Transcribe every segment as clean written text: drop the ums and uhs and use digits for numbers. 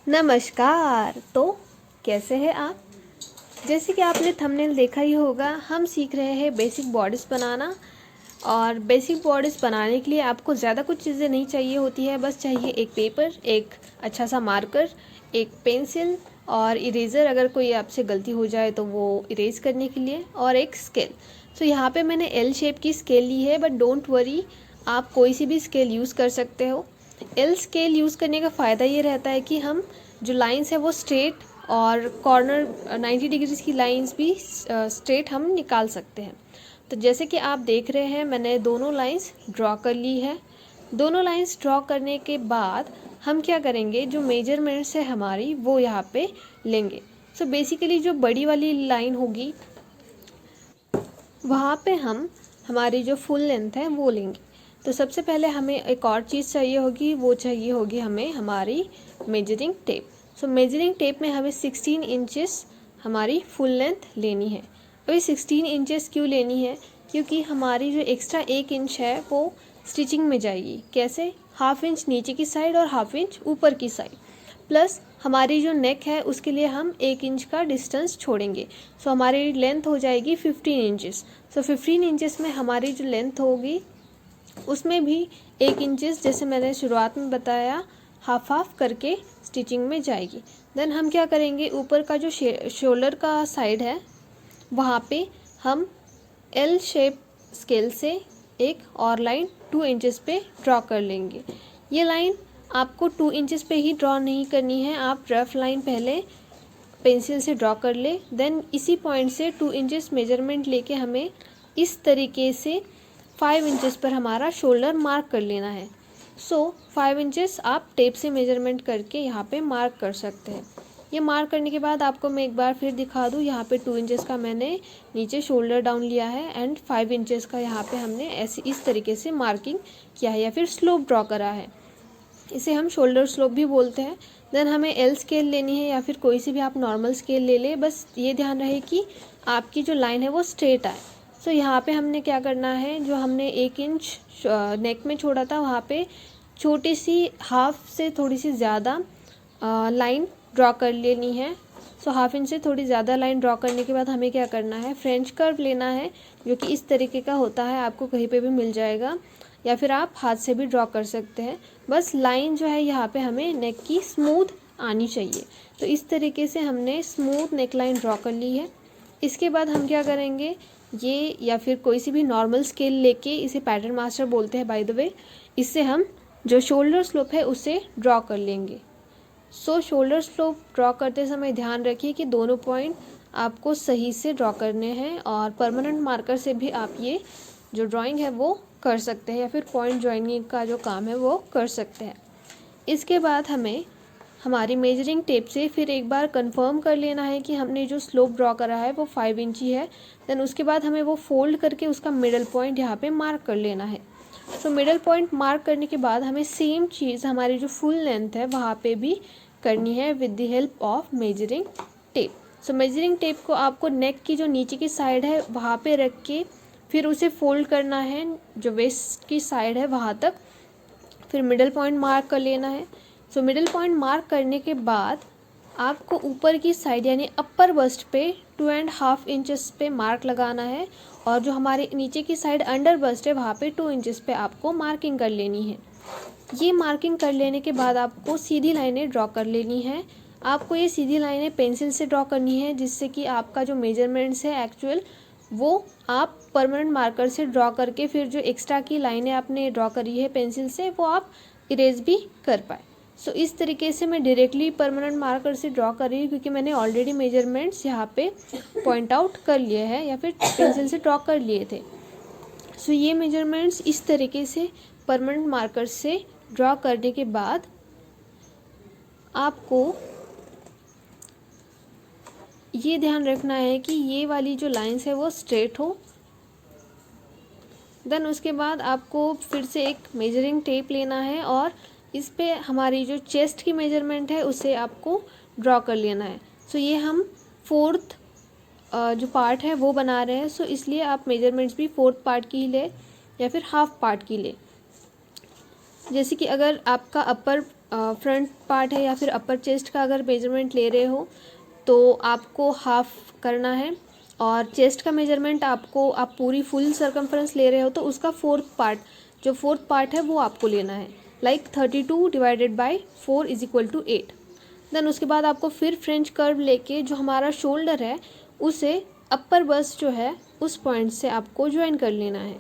नमस्कार। तो कैसे हैं आप? जैसे कि आपने थंबनेल देखा ही होगा, हम सीख रहे हैं बेसिक बॉडीज़ बनाना। और बेसिक बॉडीज़ बनाने के लिए आपको ज़्यादा कुछ चीज़ें नहीं चाहिए होती है, बस चाहिए एक पेपर, एक अच्छा सा मार्कर, एक पेंसिल और इरेज़र अगर कोई आपसे गलती हो जाए तो वो इरेज करने के लिए, और एक स्केल। सो यहाँ पे मैंने एल शेप की स्केल ली है, बट डोंट वरी, आप कोई सी भी स्केल यूज़ कर सकते हो। एल स्केल यूज़ करने का फ़ायदा ये रहता है कि हम जो लाइंस है वो स्ट्रेट, और कॉर्नर 90 डिग्रीज की लाइंस भी स्ट्रेट हम निकाल सकते हैं। तो जैसे कि आप देख रहे हैं, मैंने दोनों लाइंस ड्रॉ कर ली है। दोनों लाइंस ड्रॉ करने के बाद हम क्या करेंगे, जो मेजरमेंट्स है हमारी वो यहाँ पे लेंगे। सो बेसिकली जो बड़ी वाली लाइन होगी वहाँ पे हम हमारी जो फुल लेंथ है वो लेंगे। तो सबसे पहले हमें एक और चीज़ चाहिए होगी, वो चाहिए होगी हमें हमारी मेजरिंग टेप। सो मेजरिंग टेप में हमें 16 इंचेस हमारी फुल लेंथ लेनी है। अभी 16 इंचेस क्यों लेनी है? क्योंकि हमारी जो एक्स्ट्रा 1 इंच है वो स्टिचिंग में जाएगी। कैसे? हाफ इंच नीचे की साइड और हाफ इंच ऊपर की साइड, प्लस हमारी जो नेक है उसके लिए हम 1 इंच का डिस्टेंस छोड़ेंगे। सो हमारी लेंथ हो जाएगी 15 इंचेस। सो 15 इंचेस में हमारी जो लेंथ होगी उसमें भी 1 इंचेस, जैसे मैंने शुरुआत में बताया, हाफ हाफ करके स्टिचिंग में जाएगी। देन हम क्या करेंगे, ऊपर का जो शोल्डर का साइड है वहाँ पे हम एल शेप स्केल से एक और लाइन 2 इंचेस पे ड्रॉ कर लेंगे। ये लाइन आपको 2 इंचेस पे ही ड्रॉ नहीं करनी है, आप रफ लाइन पहले पेंसिल से ड्रॉ कर ले। देन इसी पॉइंट से 2 इंचेस मेजरमेंट लेके हमें इस तरीके से 5 इंचेस पर हमारा शोल्डर मार्क कर लेना है। सो 5 इंचेस आप टेप से मेजरमेंट करके यहाँ पे मार्क कर सकते हैं। ये मार्क करने के बाद आपको मैं एक बार फिर दिखा दूँ, यहाँ पे 2 इंचेस का मैंने नीचे शोल्डर डाउन लिया है एंड 5 इंचेस का यहाँ पे हमने ऐसे इस तरीके से मार्किंग किया है या फिर स्लोप ड्रॉ करा है। इसे हम शोल्डर स्लोप भी बोलते हैं। देन हमें एल स्केल लेनी है या फिर कोई सी भी आप नॉर्मल स्केल ले लें, बस ये ध्यान रहे कि आपकी जो लाइन है वो स्ट्रेट आए। सो यहाँ पे हमने क्या करना है, जो हमने 1 इंच नेक में छोड़ा था वहाँ पे छोटी सी हाफ से थोड़ी सी ज़्यादा लाइन ड्रॉ कर लेनी है। सो हाफ इंच से थोड़ी ज़्यादा लाइन ड्रॉ करने के बाद हमें क्या करना है, फ्रेंच कर्व लेना है, जो कि इस तरीके का होता है, आपको कहीं पे भी मिल जाएगा, या फिर आप हाथ से भी ड्रॉ कर सकते हैं। बस लाइन जो है यहाँ पे हमें नेक की स्मूथ आनी चाहिए। तो इस तरीके से हमने स्मूथ नेक लाइन ड्रॉ कर ली है। इसके बाद हम क्या करेंगे, ये या फिर कोई सी भी नॉर्मल स्केल लेके, इसे पैटर्न मास्टर बोलते हैं बाय द वे, इससे हम जो शोल्डर स्लोप है उसे ड्रॉ कर लेंगे। सो शोल्डर स्लोप ड्रॉ करते समय ध्यान रखिए कि दोनों पॉइंट आपको सही से ड्रॉ करने हैं, और परमानेंट मार्कर से भी आप ये जो ड्राइंग है वो कर सकते हैं, या फिर पॉइंट जॉइनिंग का जो काम है वो कर सकते हैं। इसके बाद हमें हमारी मेजरिंग टेप से फिर एक बार कंफर्म कर लेना है कि हमने जो स्लोप ड्रॉ करा है वो 5 इंच ही है। देन उसके बाद हमें वो फोल्ड करके उसका मिडल पॉइंट यहाँ पे मार्क कर लेना है। सो मिडल पॉइंट मार्क करने के बाद हमें सेम चीज़ हमारी जो फुल लेंथ है वहाँ पे भी करनी है with the help of measuring tape. So measuring tape को आपको नेक की जो नीचे की साइड है वहाँ पे रख के फिर उसे फोल्ड करना है जो वेस्ट की साइड है वहाँ तक, फिर मिडल पॉइंट मार्क कर लेना है। सो मिडल पॉइंट मार्क करने के बाद आपको ऊपर की साइड यानी अपर बस्ट पे 2.5 इंचेस पे मार्क लगाना है, और जो हमारे नीचे की साइड अंडर बस्ट है वहाँ पे 2 इंचेस पे आपको मार्किंग कर लेनी है। ये मार्किंग कर लेने के बाद आपको सीधी लाइनें ड्रॉ कर लेनी है। आपको ये सीधी लाइनें पेंसिल से ड्रॉ करनी है, जिससे कि आपका जो मेजरमेंट्स है एक्चुअल वो आप परमानेंट मार्कर से ड्रॉ करके फिर जो एक्स्ट्रा की लाइनें आपने ड्रॉ करी है पेंसिल से वो आप इरेज भी कर पाए। सो इस तरीके से मैं डायरेक्टली परमानेंट मार्कर से ड्रॉ कर रही हूँ, क्योंकि मैंने ऑलरेडी मेजरमेंट्स यहाँ पे पॉइंट आउट कर लिए हैं या फिर पेंसिल से ड्रॉ कर लिए थे। सो ये मेजरमेंट्स इस तरीके से परमानेंट मार्कर से ड्रॉ करने के बाद आपको ये ध्यान रखना है कि ये वाली जो लाइंस है वो स्ट्रेट हो। देन उसके बाद आपको फिर से एक मेजरिंग टेप लेना है और इस पे हमारी जो चेस्ट की मेजरमेंट है उसे आपको ड्रॉ कर लेना है। सो ये हम फोर्थ जो पार्ट है वो बना रहे हैं, सो इसलिए आप मेजरमेंट्स भी फोर्थ पार्ट की ही ले या फिर हाफ पार्ट की ले। जैसे कि अगर आपका अपर फ्रंट पार्ट है या फिर अपर चेस्ट का अगर मेजरमेंट ले रहे हो तो आपको हाफ करना है, और चेस्ट का मेजरमेंट आप पूरी फुल सर्कम्फ्रेंस ले रहे हो तो उसका जो फोर्थ पार्ट है वो आपको लेना है, like 32 divided by 4 is equal to 8। Then उसके बाद आपको फिर फ्रेंच कर्व लेके जो हमारा शोल्डर है उसे अपर बस्ट जो है उस पॉइंट से आपको ज्वाइन कर लेना है।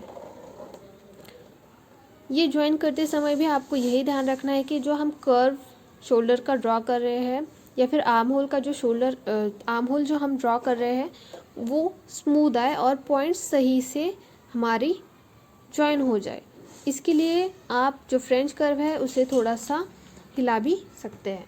ये ज्वाइन करते समय भी आपको यही ध्यान रखना है कि जो हम कर्व शोल्डर का ड्रॉ कर रहे हैं या फिर आर्म होल का जो आर्म होल जो हम ड्रॉ कर रहे हैं वो स्मूथ आए और पॉइंट्स सही से हमारी ज्वाइन हो जाए। इसके लिए आप जो फ्रेंच कर्व है उसे थोड़ा सा हिला भी सकते हैं,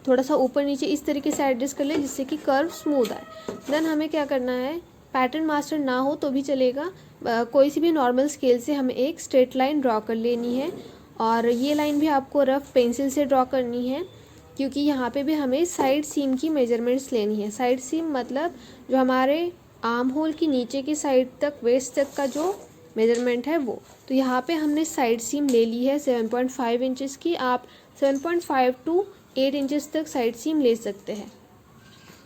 थोड़ा सा ऊपर नीचे इस तरीके से एडजस्ट कर ले जिससे कि कर्व स्मूथ आए। देन हमें क्या करना है, पैटर्न मास्टर ना हो तो भी चलेगा, कोई सी भी नॉर्मल स्केल से हमें एक स्ट्रेट लाइन ड्रॉ कर लेनी है, और ये लाइन भी आपको रफ पेंसिल से ड्रॉ करनी है क्योंकि यहाँ पे भी हमें साइड सीम की मेजरमेंट्स लेनी है। साइड सीम मतलब जो हमारे आर्म होल की नीचे की साइड तक वेस्ट तक का जो मेजरमेंट है वो। तो यहाँ पे हमने साइड सीम ले ली है 7.5 इंचेस की, आप 7.5 टू 8 इंचेस तक साइड सीम ले सकते हैं।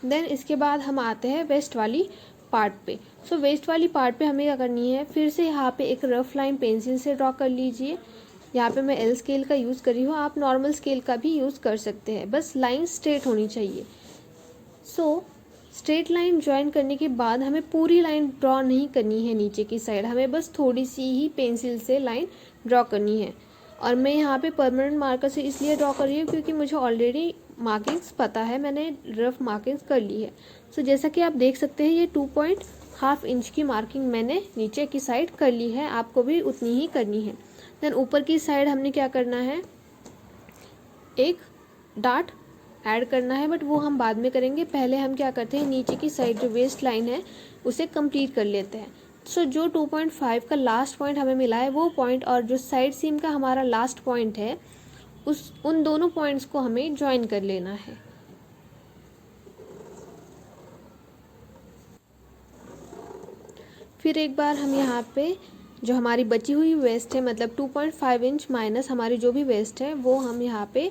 देन इसके बाद हम आते हैं वेस्ट वाली पार्ट पे। सो वेस्ट वाली पार्ट पे हमें क्या करनी है, फिर से यहाँ पे एक रफ लाइन पेंसिल से ड्रॉ कर लीजिए। यहाँ पे मैं एल स्केल का यूज़ कर रही हूँ, आप नॉर्मल स्केल का भी यूज़ कर सकते हैं, बस लाइन स्ट्रेट होनी चाहिए। सो स्ट्रेट लाइन ज्वाइन करने के बाद हमें पूरी लाइन ड्रॉ नहीं करनी है नीचे की साइड, हमें बस थोड़ी सी ही पेंसिल से लाइन ड्रॉ करनी है। और मैं यहाँ पे परमानेंट मार्कर से इसलिए ड्रॉ कर रही हूँ क्योंकि मुझे ऑलरेडी मार्किंग्स पता है, मैंने रफ मार्किंग्स कर ली है। सो जैसा कि आप देख सकते हैं ये 2.5 इंच की मार्किंग मैंने नीचे की साइड कर ली है, आपको भी उतनी ही करनी है। देन ऊपर की साइड हमने क्या करना है, एक डार्ट ऐड करना है, बट वो हम बाद में करेंगे। पहले हम क्या करते हैं, नीचे की साइड जो वेस्ट लाइन है उसे कंप्लीट कर लेते हैं। सो जो 2.5 का लास्ट पॉइंट हमें मिला है वो पॉइंट और जो साइड सीम का हमारा लास्ट पॉइंट है उन दोनों पॉइंट्स को हमें ज्वाइन कर लेना है। फिर एक बार हम यहाँ पे जो हमारी बची हुई वेस्ट है, मतलब 2.5 इंच माइनस हमारी जो भी वेस्ट है वो हम यहाँ पे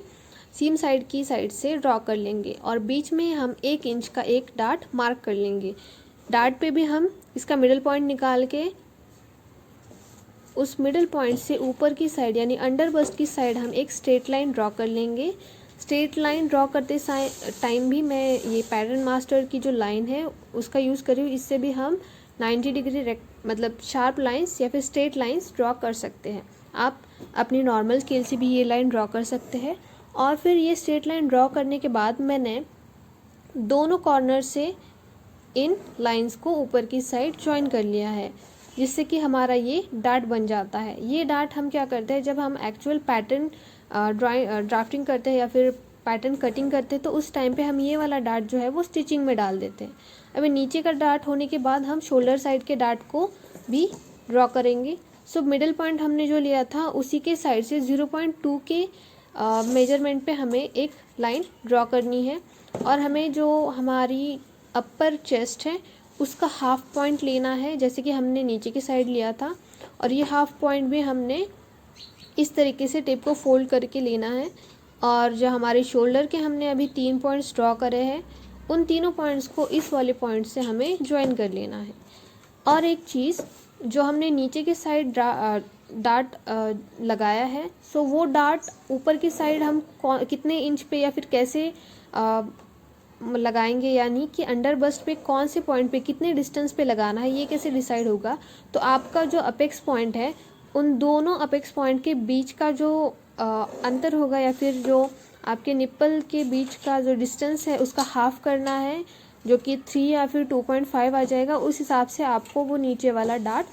सीम साइड की साइड से ड्रॉ कर लेंगे, और बीच में हम 1 इंच का एक डार्ट मार्क कर लेंगे। डार्ट पे भी हम इसका मिडिल पॉइंट निकाल के उस मिडिल पॉइंट से ऊपर की साइड यानी अंडर बस्ट की साइड हम एक स्ट्रेट लाइन ड्रॉ कर लेंगे। स्ट्रेट लाइन ड्रॉ करते टाइम भी मैं ये पैटर्न मास्टर की जो लाइन है उसका यूज़ कर रही हूँ, इससे भी हम 90 डिग्री मतलब शार्प लाइंस या फिर स्ट्रेट लाइंस ड्रॉ कर सकते हैं। आप अपनी नॉर्मल स्केल से भी ये लाइन ड्रॉ कर सकते हैं। और फिर ये स्ट्रेट लाइन ड्रॉ करने के बाद मैंने दोनों कॉर्नर से इन लाइंस को ऊपर की साइड ज्वाइन कर लिया है, जिससे कि हमारा ये डार्ट बन जाता है। ये डार्ट हम क्या करते हैं, जब हम एक्चुअल पैटर्न ड्राफ्टिंग करते हैं या फिर पैटर्न कटिंग करते हैं तो उस टाइम पे हम ये वाला डार्ट जो है वो स्टिचिंग में डाल देते हैं। अभी नीचे का डार्ट होने के बाद हम शोल्डर साइड के डार्ट को भी ड्रॉ करेंगे। सो मिडिल पॉइंट हमने जो लिया था उसी के साइड से 0.2 के मेजरमेंट पे हमें एक लाइन ड्रॉ करनी है, और हमें जो हमारी अपर चेस्ट है उसका हाफ पॉइंट लेना है, जैसे कि हमने नीचे की साइड लिया था। और ये हाफ पॉइंट भी हमने इस तरीके से टेप को फोल्ड करके लेना है। और जो हमारे शोल्डर के हमने अभी 3 पॉइंट्स ड्रॉ करे हैं उन तीनों पॉइंट्स को इस वाले पॉइंट से हमें ज्वाइन कर लेना है। और एक चीज़, जो हमने नीचे की साइड डार्ट लगाया है, सो वो डार्ट ऊपर की साइड हम कितने इंच पे या फिर कैसे लगाएंगे, यानी कि अंडर बस्ट पे कौन से पॉइंट पे कितने डिस्टेंस पे लगाना है, ये कैसे डिसाइड होगा। तो आपका जो अपेक्स पॉइंट है उन दोनों अपेक्स पॉइंट के बीच का जो अंतर होगा या फिर जो आपके निप्पल के बीच का जो डिस्टेंस है उसका हाफ करना है, जो कि 3 या फिर 2.5 आ जाएगा। उस हिसाब से आपको वो नीचे वाला डार्ट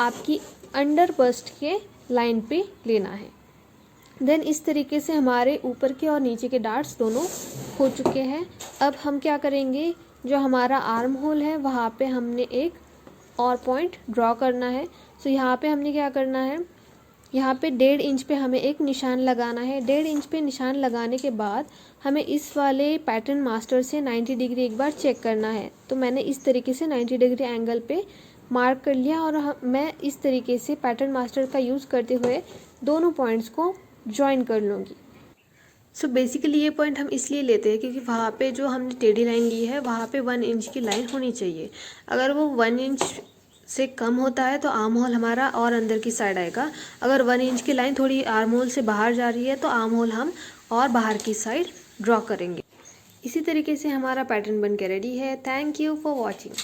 आपकी अंडर बस्ट के लाइन पे लेना है। देन इस तरीके से हमारे ऊपर के और नीचे के डार्ट्स दोनों हो चुके हैं। अब हम क्या करेंगे, जो हमारा आर्म होल है वहाँ पे हमने एक और पॉइंट ड्रॉ करना है। सो यहाँ पे हमने क्या करना है, यहाँ पे 1.5 इंच पे हमें एक निशान लगाना है। 1.5 इंच पे निशान लगाने के बाद हमें इस वाले पैटर्न मास्टर से 90 डिग्री एक बार चेक करना है। तो मैंने इस तरीके से 90 डिग्री एंगल पे मार्क कर लिया, और मैं इस तरीके से पैटर्न मास्टर का यूज़ करते हुए दोनों पॉइंट्स को ज्वाइन कर लूँगी। सो बेसिकली ये पॉइंट हम इसलिए लेते हैं क्योंकि वहाँ पे जो हमने टेढ़ी लाइन ली है वहाँ पे 1 इंच की लाइन होनी चाहिए। अगर वो 1 इंच से कम होता है तो आर्म होल हमारा और अंदर की साइड आएगा। अगर 1 इंच की लाइन थोड़ी आर्म होल से बाहर जा रही है तो आर्म होल हम और बाहर की साइड ड्रॉ करेंगे। इसी तरीके से हमारा पैटर्न बन के रेडी है। Thank you for watching.